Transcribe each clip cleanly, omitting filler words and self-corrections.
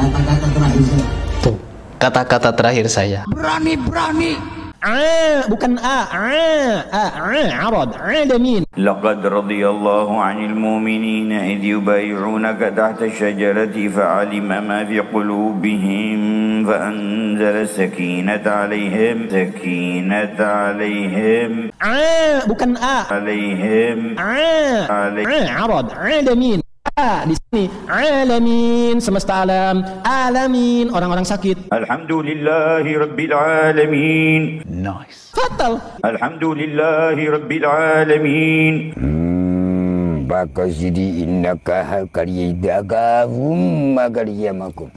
Kata-kata terakhir saya. Tuh, kata-kata terakhir saya. Berani-berani. bukan arad, alamin. لقد رضي الله عن المؤمنين إذ يبايعونك تحت الشجرة فعلم ما في قلوبهم فأنزل السكينة عليهم bukan عليهم arad, alamin. Di sini alamin, semesta alam, alamin, orang-orang sakit. الحمد لله رب العالمين. Nice. Fatal. الحمد لله رب العالمين. Baka sidi innaka hakariyadagahum magariyamakum.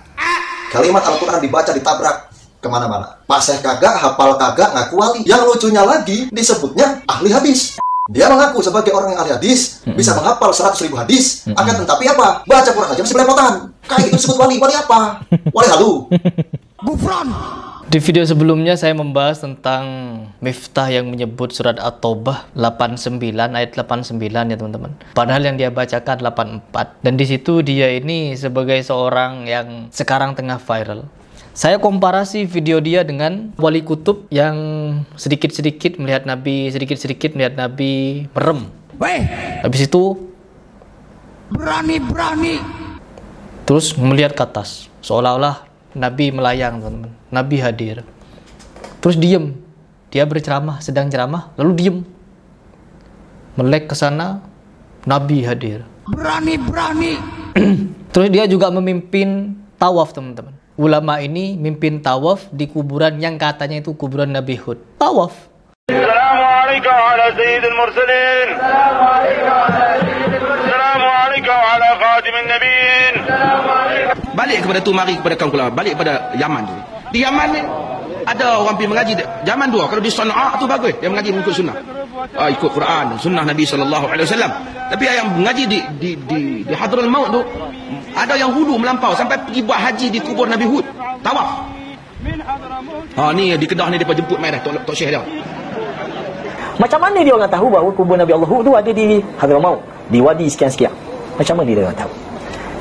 Kalimat Al-Quran dibaca ditabrak kemana-mana. Paseh kagak, hafal kagak, ngaku wali. Yang lucunya lagi disebutnya ahli hadis. Dia mengaku sebagai orang yang ahli hadis, bisa menghafal 100.000 hadis. Akan tetapi apa? Baca Quran aja masih belepotan. Kayak itu disebut wali. Wali apa? Wali halu. Gufron. Di video sebelumnya saya membahas tentang Miftah yang menyebut surat At-Taubah 89 ayat 89 ya teman-teman. Padahal yang dia bacakan 84. Dan di situ dia ini sebagai seorang yang sekarang tengah viral. Saya komparasi video dia dengan Wali Kutub yang sedikit-sedikit melihat Nabi, sedikit-sedikit melihat Nabi merem. Habis itu Berani-berani. terus melihat ke atas, seolah-olah Nabi melayang, teman-teman. Nabi hadir. Terus diem. Dia berceramah, sedang ceramah, lalu diem. Melek ke sana, Nabi hadir. Berani-berani. Terus dia juga memimpin tawaf, teman-teman. Ulama ini mimpin tawaf di kuburan yang katanya itu kuburan Nabi Hud. Tawaf. Assalamualaikum ala sayyidil mursalin. Assalamualaikum ala khatimin nabiyyin. Balik kepada tu, mari kepada kaum kula, balik pada Yaman tu. Di Yaman ni ada orang pergi mengaji zaman dua. Kalau di Sana'a tu bagus, yang mengaji mengikut sunnah. Ikut Quran, sunnah Nabi sallallahu alaihi wasallam. Tapi yang mengaji di Hadraul Maut tu ada yang hulu melampau sampai pergi buat haji di kubur Nabi Hud. Tawaf. Ni di Kedah ni depa jemput mai dah Tok Syekh dia. Macam mana dia orang tahu bahawa kubur Nabi Allah tu ada di Hadraul Maut, di wadi sekian-sekian? Macam mana dia orang tahu?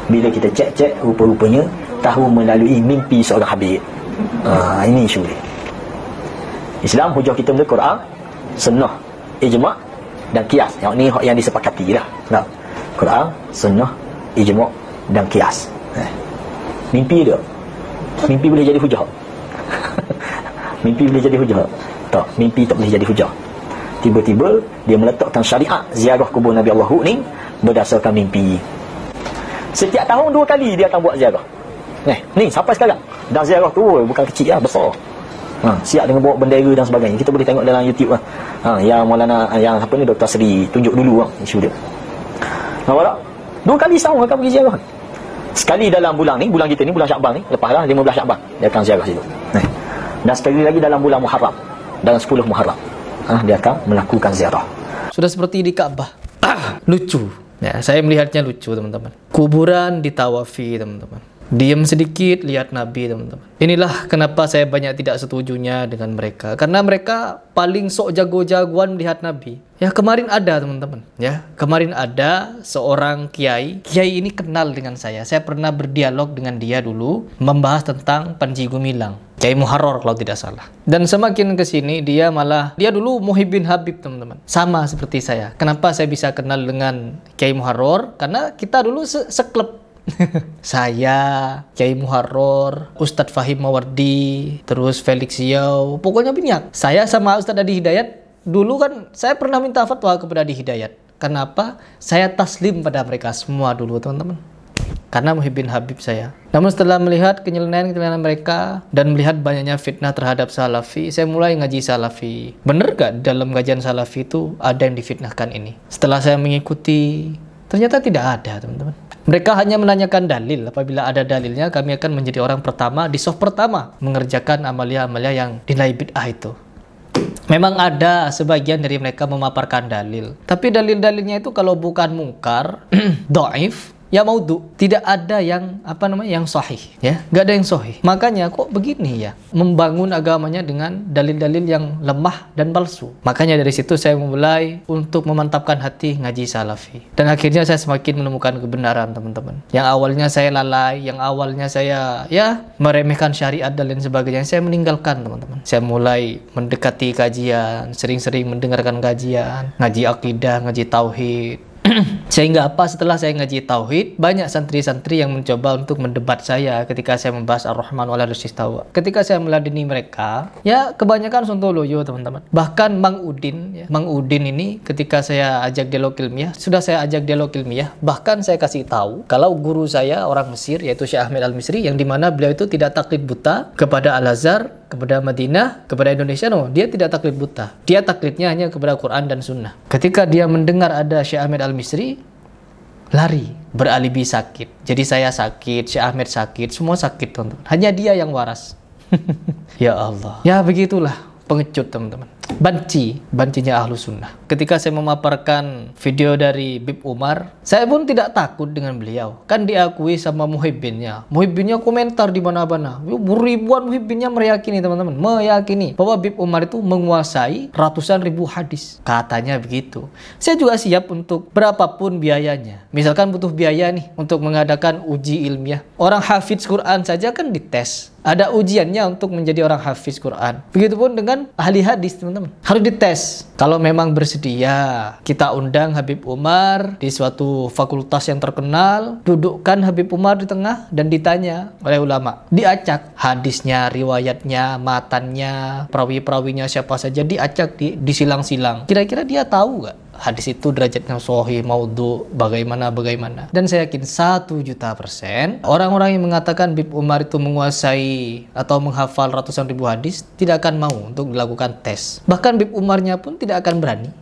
Bila kita cek-cek, rupa-rupanya tahu melalui mimpi seorang habib. Ini isu dia. Islam hujah kita benda Quran, sunnah, ijma' dan qiyas. Yang ni yang disepakati dah. Nah, Quran, sunnah, ijma' dan qiyas. Mimpi dia. Mimpi boleh jadi hujah. Mimpi boleh jadi hujah. Tak, mimpi tak boleh jadi hujah. Tiba-tiba dia meletakkan syariat ziarah kubur Nabi Allah ni berdasarkan mimpi. Setiap tahun 2 kali dia akan buat ziarah. Ni sampai sekarang. Dan ziarah tu bukan kecil lah, besar. Siap dengan bawa bendera dan sebagainya. Kita boleh tengok dalam YouTube lah. Yang Maulana, yang apa ni, Dr. Seri tunjuk dulu isu dia. Nampak tak? 2 kali setahun akan pergi ziarah. Sekali dalam bulan ni, bulan kita ni, bulan Syakban ni, lepas lah 15 Syakban dia akan ziarah situ. Dan sekali lagi dalam bulan Muharram, dalam 10 Muharram, dia akan melakukan ziarah. Sudah seperti di Ka'bah. Lucu. Ya, saya melihatnya lucu, teman-teman. Kuburan ditawafi, teman-teman. Diam sedikit, lihat Nabi, teman-teman. Inilah kenapa saya banyak tidak setujunya dengan mereka. Karena mereka paling sok jago-jagoan melihat Nabi. Ya, kemarin ada, teman-teman. Ya, kemarin ada seorang kiai. Kiai ini kenal dengan saya. Saya pernah berdialog dengan dia dulu, membahas tentang Panji Gumilang. Kiai Muharrar kalau tidak salah. Dan semakin kesini dia dulu Muhyiddin Habib, teman-teman. Sama seperti saya. Kenapa saya bisa kenal dengan Kiai Muharrar? Karena kita dulu seklub. Saya, Kiai Muharrar, Ustadz Fahim Mawardi, terus Felix Yau, pokoknya banyak. Saya sama Ustadz Adi Hidayat, dulu kan saya pernah minta fatwa kepada Adi Hidayat. Kenapa? Saya taslim pada mereka semua dulu, teman-teman. Karena Muhyiddin Habib saya. Namun setelah melihat kenyelenan mereka dan melihat banyaknya fitnah terhadap Salafi, saya mulai ngaji Salafi. Bener gak dalam kajian Salafi itu ada yang difitnahkan ini? Setelah saya mengikuti, ternyata tidak ada, teman-teman. Mereka hanya menanyakan dalil. Apabila ada dalilnya, kami akan menjadi orang pertama, di soft pertama, mengerjakan amalia-amalia yang dinilai bid'ah itu. Memang ada sebagian dari mereka memaparkan dalil. Tapi dalil-dalilnya itu kalau bukan mungkar, dhaif, ya maudhu. Tidak ada yang yang sahih, ya. Nggak ada yang sahih. Makanya kok begini ya, membangun agamanya dengan dalil-dalil yang lemah dan palsu. Makanya dari situ saya memulai untuk memantapkan hati ngaji salafi. Dan akhirnya saya semakin menemukan kebenaran, teman-teman. Yang awalnya saya lalai, yang awalnya saya meremehkan syariat dan lain sebagainya, saya meninggalkan, teman-teman. Saya mulai mendekati kajian, sering-sering mendengarkan kajian, ngaji akidah, ngaji tauhid. Sehingga setelah saya ngaji tauhid, banyak santri-santri yang mencoba untuk mendebat saya ketika saya membahas Ar-Rahman wal 'arsy istawa. Ketika saya meladeni mereka, ya kebanyakan sontoloyo, teman-teman. Bahkan Mang Udin ini ketika saya ajak dialog ilmiah, bahkan saya kasih tahu kalau guru saya orang Mesir, yaitu Syekh Ahmed Al-Misri, yang dimana beliau itu tidak taklid buta kepada Al-Azhar, kepada Madinah, kepada Indonesia. No, dia tidak taklid buta. Dia taklidnya hanya kepada Quran dan Sunnah. Ketika dia mendengar ada Syekh Ahmed Al-Misri, lari, beralibi sakit. Jadi saya sakit, Syekh Ahmed sakit, semua sakit, teman-teman. Hanya dia yang waras. Ya Allah. Ya begitulah pengecut, teman-teman. Bancinya ahlu sunnah. Ketika saya memaparkan video dari Bib Umar, saya pun tidak takut dengan beliau. Kan diakui sama muhibbinnya. Muhibbinnya komentar di mana-mana. Ribuan muhibbinnya meyakini, teman-teman, meyakini bahwa Bib Umar itu menguasai ratusan ribu hadis. Katanya begitu. Saya juga siap untuk berapapun biayanya. Misalkan butuh biaya nih untuk mengadakan uji ilmiah. Orang hafidz Quran saja kan dites. Ada ujiannya untuk menjadi orang hafiz Quran. Begitupun dengan ahli hadis, teman-teman. Harus dites. Kalau memang bersedia, kita undang Habib Umar di suatu fakultas yang terkenal. Dudukkan Habib Umar di tengah dan ditanya oleh ulama. Diacak hadisnya, riwayatnya, matannya, perawi-perawinya siapa saja. Diacak, disilang-silang. Kira-kira dia tahu gak hadis itu derajatnya sahih, maudhu, bagaimana. Dan saya yakin 1.000.000% orang-orang yang mengatakan Bib Umar itu menguasai atau menghafal ratusan ribu hadis tidak akan mau untuk dilakukan tes. Bahkan Bib Umarnya pun tidak akan berani.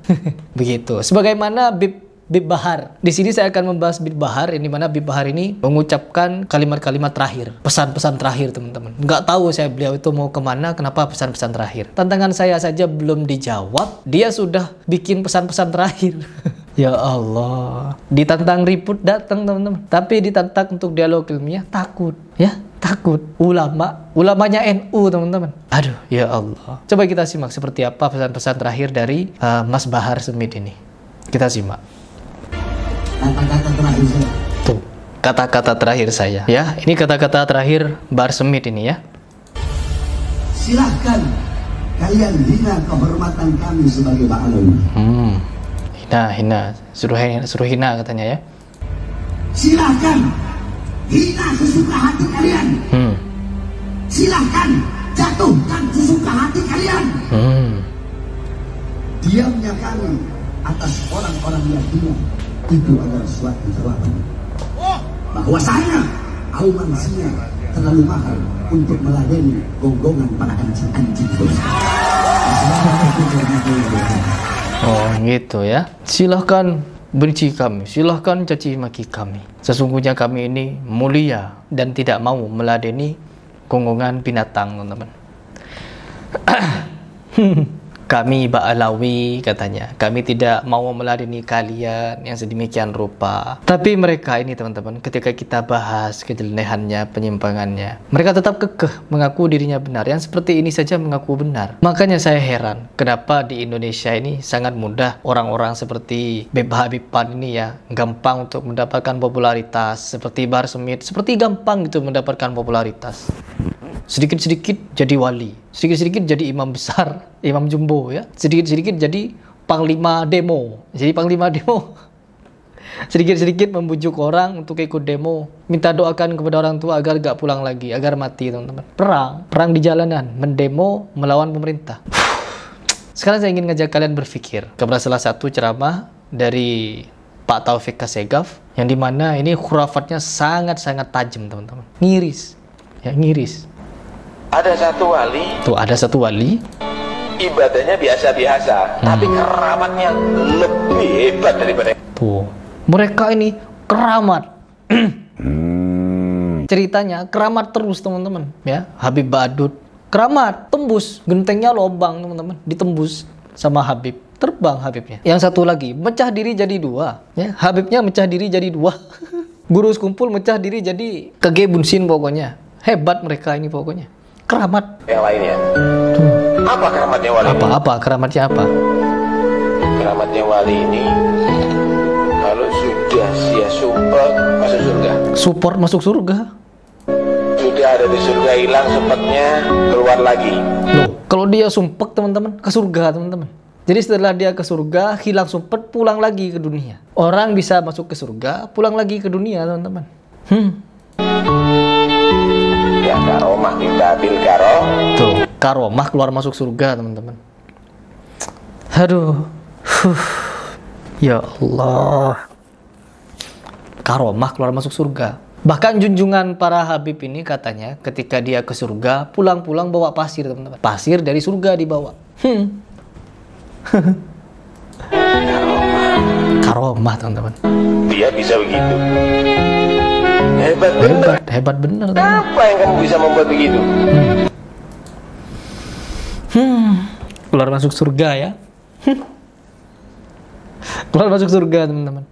Begitu. Sebagaimana Bib Bahar. Di sini saya akan membahas Bib Bahar, yang dimana Bib Bahar ini mengucapkan kalimat-kalimat terakhir, pesan-pesan terakhir, teman-teman. Nggak tahu saya beliau itu mau kemana, kenapa pesan-pesan terakhir. Tantangan saya saja belum dijawab, dia sudah bikin pesan-pesan terakhir. Ya Allah. Ditantang ribut datang, teman-teman. Tapi ditantang untuk dialog ilmiah takut, ya. Takut. Ulamanya NU, teman-teman. Aduh, ya Allah. Coba kita simak seperti apa pesan-pesan terakhir dari Mas Bahar Smith ini. Kita simak. Kata-kata terakhir saya. Tuh, kata-kata terakhir saya. Ya, ini kata-kata terakhir Bahar Smith ini, ya. Silahkan kalian hina kehormatan kami sebagai Ba'alawi. Hina. Suruh hina katanya, ya. Silahkan hina sesuka hati kalian. Silahkan jatuhkan sesuka hati kalian. Diamnya kami atas orang-orang yang hina itu adalah suatu jawaban bahwasanya kaum manusia terlalu mahal untuk meladeni gonggongan para anjing-anjing. Oh gitu ya. Silahkan benci kami, silahkan caci maki kami. Sesungguhnya kami ini mulia dan tidak mau meladeni gonggongan binatang, teman-teman. Kami Ba'alawi, katanya, kami tidak mau meladeni kalian yang sedemikian rupa. Tapi mereka ini, teman-teman, ketika kita bahas kejelehannya, penyimpangannya, mereka tetap kekeh mengaku dirinya benar. Yang seperti ini saja mengaku benar. Makanya saya heran kenapa di Indonesia ini sangat mudah orang-orang seperti Habib-Habiban ini ya gampang untuk mendapatkan popularitas. Seperti Bahar Smith, seperti gampang gitu mendapatkan popularitas. Sedikit-sedikit jadi wali, sedikit-sedikit jadi imam besar, imam jumbo, ya. Sedikit-sedikit jadi panglima demo. Jadi panglima demo. Sedikit-sedikit membujuk orang untuk ikut demo, minta doakan kepada orang tua agar gak pulang lagi, agar mati, teman-teman. Perang di jalanan, mendemo melawan pemerintah. Sekarang saya ingin ngajak kalian berpikir kepada salah satu ceramah dari Pak Taufik Kasegaf, yang dimana ini khurafatnya sangat-sangat tajam, teman-teman. Ngiris, ya, ngiris. Ada satu wali. Tuh, ada satu wali. Ibadahnya biasa-biasa, tapi keramatnya lebih hebat daripada. Tuh, mereka ini keramat. Ceritanya keramat terus, teman-teman. Ya, Habib Badut keramat, tembus, gentengnya lobang, teman-teman, ditembus sama Habib. Terbang Habibnya. Yang satu lagi mecah diri jadi dua. Ya, Habibnya mecah diri jadi dua. Guru sekumpul mecah diri jadi kegebunsin pokoknya. Hebat mereka ini pokoknya. Keramat. Yang lainnya. Apa keramatnya wali? Apa keramatnya apa? Keramatnya wali ini kalau sudah sia support masuk surga. Support masuk surga. Sudah ada di surga, hilang sempatnya, keluar lagi. Loh, kalau dia sumpek teman-teman, ke surga teman-teman. Jadi setelah dia ke surga, hilang sumpet, pulang lagi ke dunia. Orang bisa masuk ke surga, pulang lagi ke dunia teman-teman. Ya karomah bibabil karom. Tuh, karomah keluar masuk surga teman-teman. Aduh. Ya Allah. Karomah keluar masuk surga. Bahkan junjungan para Habib ini katanya ketika dia ke surga, pulang-pulang bawa pasir teman-teman. Pasir dari surga dibawa. Karomah teman-teman. Dia bisa begitu. Hebat bener teman. Apa yang kamu bisa membuat begitu? Keluar masuk surga ya. Keluar masuk surga teman-teman.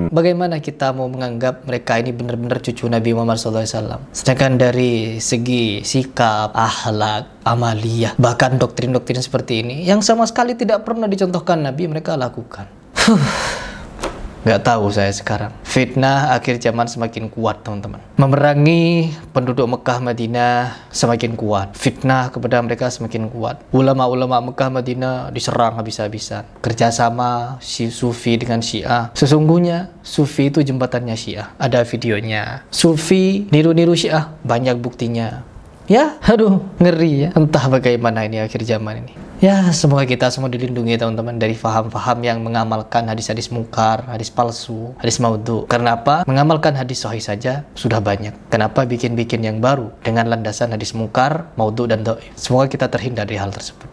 Bagaimana kita mau menganggap mereka ini benar-benar cucu Nabi Muhammad SAW? Sedangkan dari segi sikap, akhlak, amaliyah, bahkan doktrin-doktrin seperti ini yang sama sekali tidak pernah dicontohkan Nabi, mereka lakukan. Nggak tahu saya sekarang. Fitnah akhir zaman semakin kuat teman-teman. Memerangi penduduk Mekah Madinah semakin kuat. Fitnah kepada mereka semakin kuat. Ulama-ulama Mekah Madinah diserang habis-habisan. Kerjasama si Sufi dengan Syiah. Sesungguhnya Sufi itu jembatannya Syiah. Ada videonya. Sufi niru-niru Syiah. Banyak buktinya. Ya, aduh, ngeri ya. Entah bagaimana ini akhir zaman ini. Ya, semoga kita semua dilindungi teman-teman dari faham-faham yang mengamalkan hadis-hadis mungkar, hadis palsu, hadis maudhu. Karena apa? Mengamalkan hadis sahih saja sudah banyak. Kenapa bikin-bikin yang baru dengan landasan hadis mungkar, maudhu dan dhaif? Semoga kita terhindar dari hal tersebut.